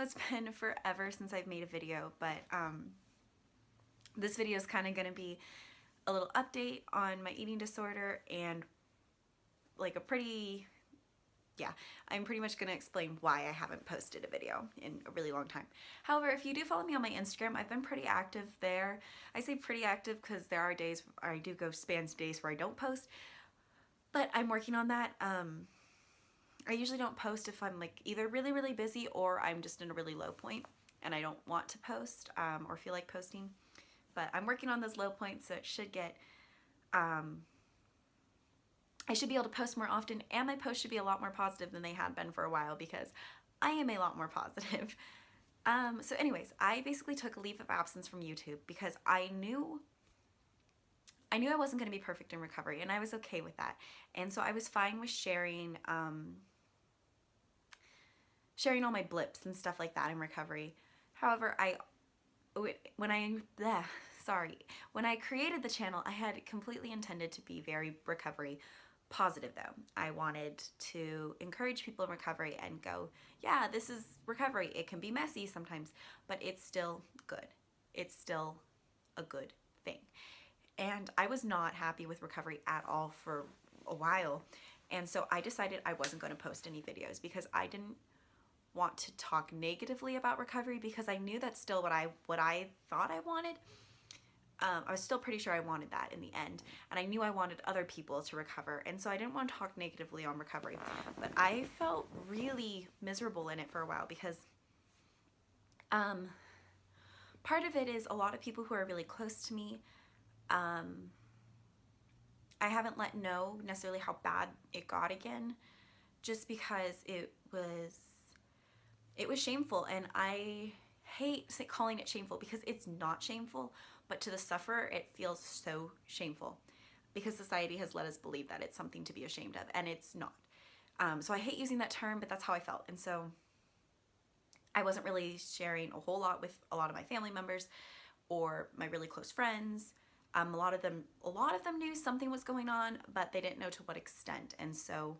it's been forever since I've made a video, but this video is kind of going to be a little update on my eating disorder and like I'm pretty much going to explain why I haven't posted a video in a really long time. However, if you do follow me on my Instagram, I've been pretty active there. I say pretty active because there are days, I do go spans days where I don't post, but I'm working on that. I usually don't post if I'm like either really, really busy or I'm just in a really low point and I don't want to post or feel like posting. But I'm working on those low points, so it should get, I should be able to post more often, and my posts should be a lot more positive than they had been for a while because I am a lot more positive. So anyways, I basically took a leave of absence from YouTube because I knew I wasn't going to be perfect in recovery, and I was okay with that. And so I was fine with sharing all my blips and stuff like that in recovery. However, when I created the channel, I had completely intended to be very recovery positive though. I wanted to encourage people in recovery and go, yeah, this is recovery. It can be messy sometimes, but it's still good. It's still a good thing. And I was not happy with recovery at all for a while. And so I decided I wasn't going to post any videos because I didn't want to talk negatively about recovery because I knew that's still what I thought I wanted. I was still pretty sure I wanted that in the end, and I knew I wanted other people to recover, and so I didn't want to talk negatively on recovery. But I felt really miserable in it for a while because part of it is a lot of people who are really close to me, I haven't let know necessarily how bad it got again, just because it was shameful, and I hate calling it shameful because it's not shameful, but to the sufferer it feels so shameful because society has let us believe that it's something to be ashamed of, and it's not. So I hate using that term, but that's how I felt. And so I wasn't really sharing a whole lot with a lot of my family members or my really close friends. A lot of them knew something was going on, but they didn't know to what extent. And so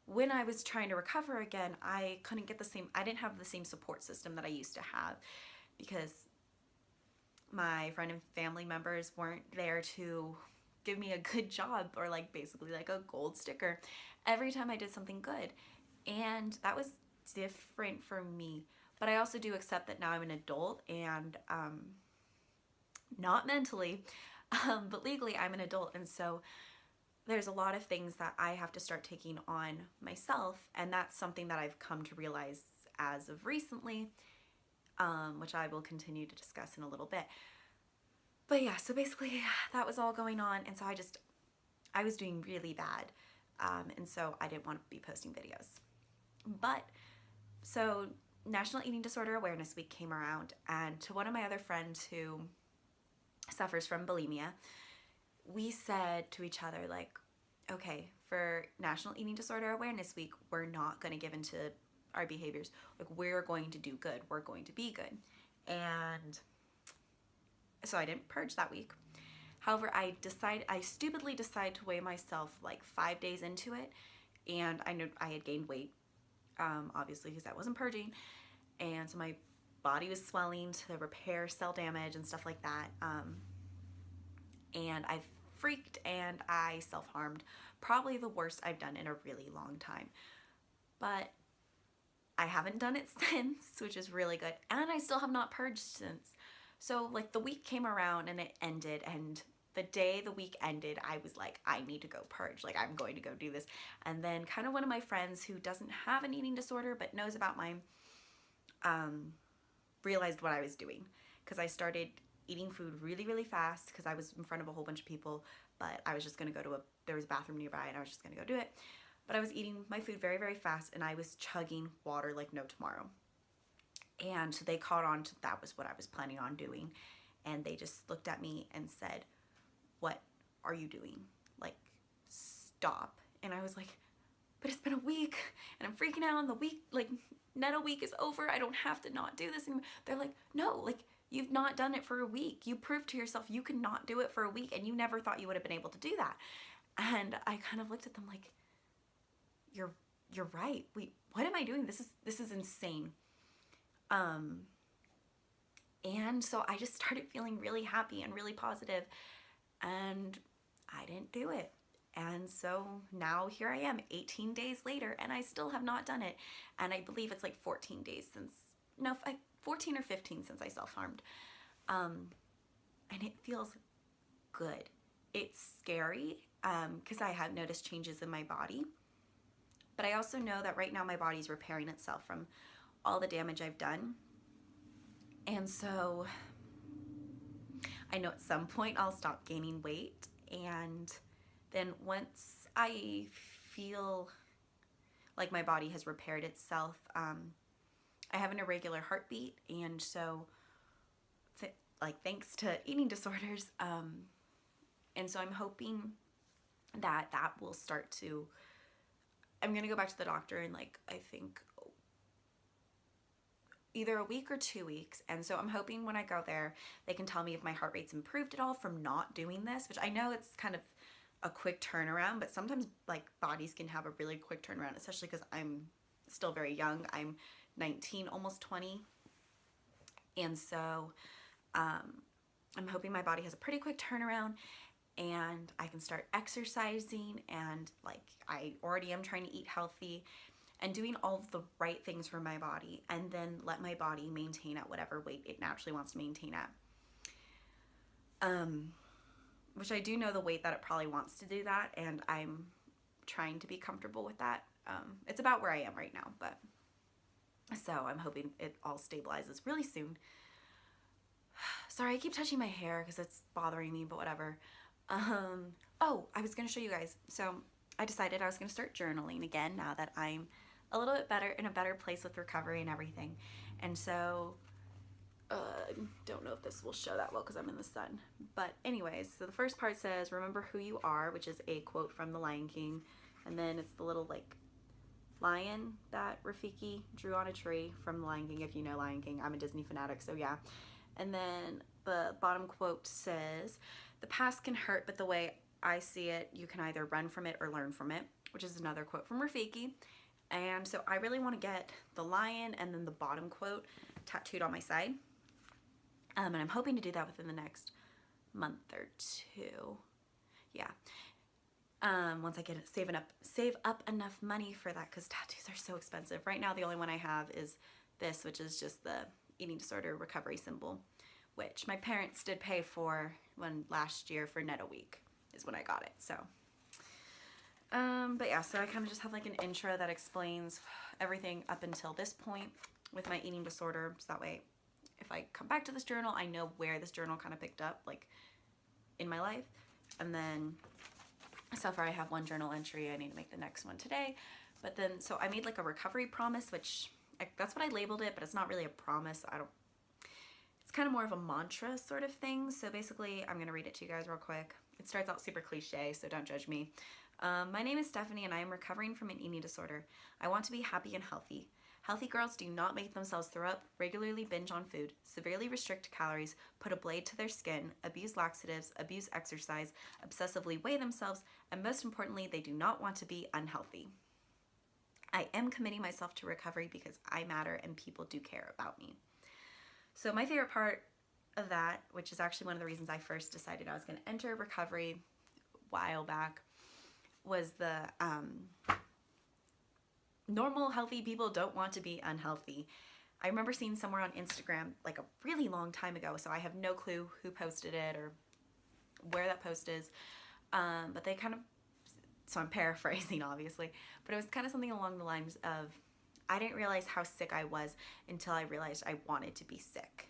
when I was trying to recover again, I didn't have the same support system that I used to have because my friend and family members weren't there to give me a good job or like basically like a gold sticker every time I did something good. And that was different for me. But I also do accept that now I'm an adult and not mentally, but legally I'm an adult. And so there's a lot of things that I have to start taking on myself, and that's something that I've come to realize as of recently, which I will continue to discuss in a little bit. But yeah, so basically that was all going on, and so I was doing really bad, and so I didn't want to be posting videos. But so National Eating Disorder Awareness Week came around, and to one of my other friends who suffers from bulimia, we said to each other, like, okay, for National Eating Disorder Awareness Week, we're not going to give into our behaviors. Like, we're going to do good. We're going to be good. And so I didn't purge that week. However, I stupidly decided to weigh myself like 5 days into it. And I knew I had gained weight, obviously, because I wasn't purging. And so my body was swelling to repair cell damage and stuff like that. And I freaked and I self-harmed. Probably the worst I've done in a really long time. But I haven't done it since, which is really good. And I still have not purged since. So like the week came around and it ended, and the day the week ended, I was like, I need to go purge. Like, I'm going to go do this. And then kind of one of my friends who doesn't have an eating disorder but knows about mine realized what I was doing, because I started eating food really, really fast because I was in front of a whole bunch of people, but I was just going to go there was a bathroom nearby and I was just going to go do it. But I was eating my food very, very fast, and I was chugging water like no tomorrow. And so they caught on to that was what I was planning on doing. And they just looked at me and said, what are you doing? Like, stop. And I was like, but it's been a week and I'm freaking out, and the week, like, not a week is over. I don't have to not do this anymore. They're like, no, like, you've not done it for a week. You proved to yourself you could not do it for a week, and you never thought you would have been able to do that. And I kind of looked at them like, you're right. Wait, what am I doing? This is insane. Um, and so I just started feeling really happy and really positive, and I didn't do it. And so now here I am 18 days later, and I still have not done it. And I believe it's like 14 days since, no, 14 or 15 since I self-harmed. And it feels good. It's scary because I have noticed changes in my body. But I also know that right now my body's repairing itself from all the damage I've done. And so I know at some point I'll stop gaining weight. And then once I feel like my body has repaired itself, I have an irregular heartbeat. And so, like, thanks to eating disorders, and so I'm hoping that that will start to, I'm going to go back to the doctor in like, I think either a week or 2 weeks. And so I'm hoping when I go there, they can tell me if my heart rate's improved at all from not doing this, which I know it's kind of a quick turnaround, but sometimes like bodies can have a really quick turnaround, especially because I'm still very young. I'm 19, almost 20. And so I'm hoping my body has a pretty quick turnaround and I can start exercising, and like I already am trying to eat healthy and doing all of the right things for my body, and then let my body maintain at whatever weight it naturally wants to maintain at. Which I do know the weight that it probably wants to do that, and I'm trying to be comfortable with that. It's about where I am right now, but so I'm hoping it all stabilizes really soon. Sorry, I keep touching my hair because it's bothering me, but whatever. Oh, I was going to show you guys. So I decided I was going to start journaling again now that I'm a little bit better, in a better place with recovery and everything. And so, don't know if this will show that well because I'm in the sun. But anyways, so the first part says, remember who you are, which is a quote from The Lion King. And then it's the little like lion that Rafiki drew on a tree from The Lion King. If you know Lion King, I'm a Disney fanatic, so yeah. And then the bottom quote says, the past can hurt, but the way I see it, you can either run from it or learn from it, which is another quote from Rafiki. And so I really want to get the lion and then the bottom quote tattooed on my side. And I'm hoping to do that within the next month or two. Yeah. Once I get it, save up enough money for that, because tattoos are so expensive. Right now, the only one I have is this, which is just the eating disorder recovery symbol, which my parents did pay for when last year for net a week is when I got it. So, but yeah, so I kind of just have like an intro that explains everything up until this point with my eating disorder. So that way, if I come back to this journal, I know where this journal kind of picked up, like in my life. And then so far I have one journal entry. I need to make the next one today. But then, so I made like a recovery promise, which that's what I labeled it, but it's not really a promise. It's kind of more of a mantra sort of thing. So basically, I'm going to read it to you guys real quick. It starts out super cliche, so don't judge me. My name is Stephanie, and I am recovering from an eating disorder. I want to be happy and healthy. Healthy girls do not make themselves throw up, regularly binge on food, severely restrict calories, put a blade to their skin, abuse laxatives, abuse exercise, obsessively weigh themselves, and most importantly, they do not want to be unhealthy. I am committing myself to recovery because I matter and people do care about me. So my favorite part of that, which is actually one of the reasons I first decided I was going to enter recovery a while back, was the normal healthy people don't want to be unhealthy. I remember seeing somewhere on Instagram like a really long time ago, so I have no clue who posted it or where that post is, but they kind of, so I'm paraphrasing obviously, but it was kind of something along the lines of, I didn't realize how sick I was until I realized I wanted to be sick.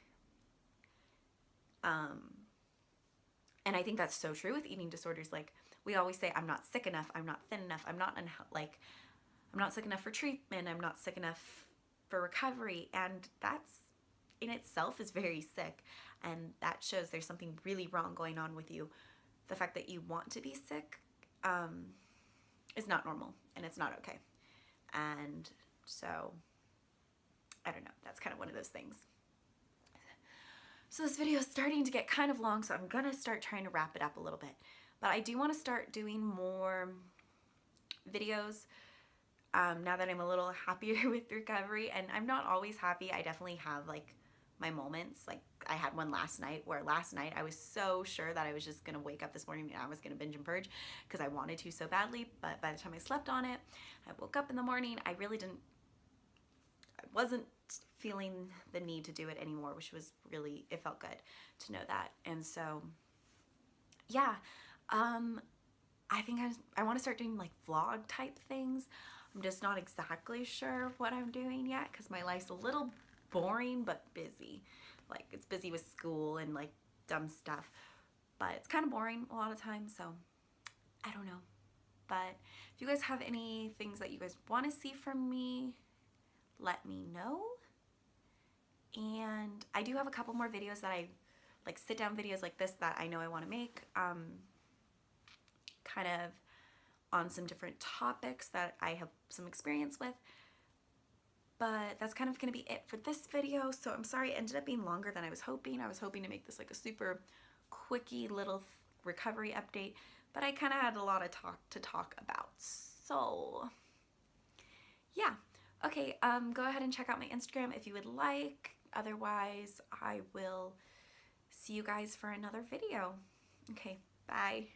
And I think that's so true with eating disorders. Like, we always say, I'm not sick enough, I'm not thin enough, I'm not sick enough for treatment, I'm not sick enough for recovery, and that's in itself is very sick, and that shows there's something really wrong going on with you. The fact that you want to be sick is not normal, and it's not okay. And so, I don't know, that's kind of one of those things. So this video is starting to get kind of long, so I'm gonna start trying to wrap it up a little bit. But I do want to start doing more videos now that I'm a little happier with recovery. And I'm not always happy. I definitely have like my moments. Like I had one last night where last night I was so sure that I was just gonna wake up this morning and I was gonna binge and purge because I wanted to so badly. But by the time I slept on it, I woke up in the morning, I wasn't feeling the need to do it anymore, which was really, it felt good to know that. And so yeah, I think I want to start doing like vlog type things. I'm just not exactly sure what I'm doing yet because my life's a little boring but busy. Like it's busy with school and like dumb stuff, but it's kind of boring a lot of times, so I don't know. But if you guys have any things that you guys want to see from me, let me know. And I do have a couple more videos that I like, sit down videos like this that I know I want to make, kind of on some different topics that I have some experience with. But that's kind of going to be it for this video. So I'm sorry it ended up being longer than I was hoping. I was hoping to make this like a super quickie little recovery update, but I kind of had a lot of to talk about. So yeah. Okay, go ahead and check out my Instagram if you would like. Otherwise, I will see you guys for another video. Okay, bye.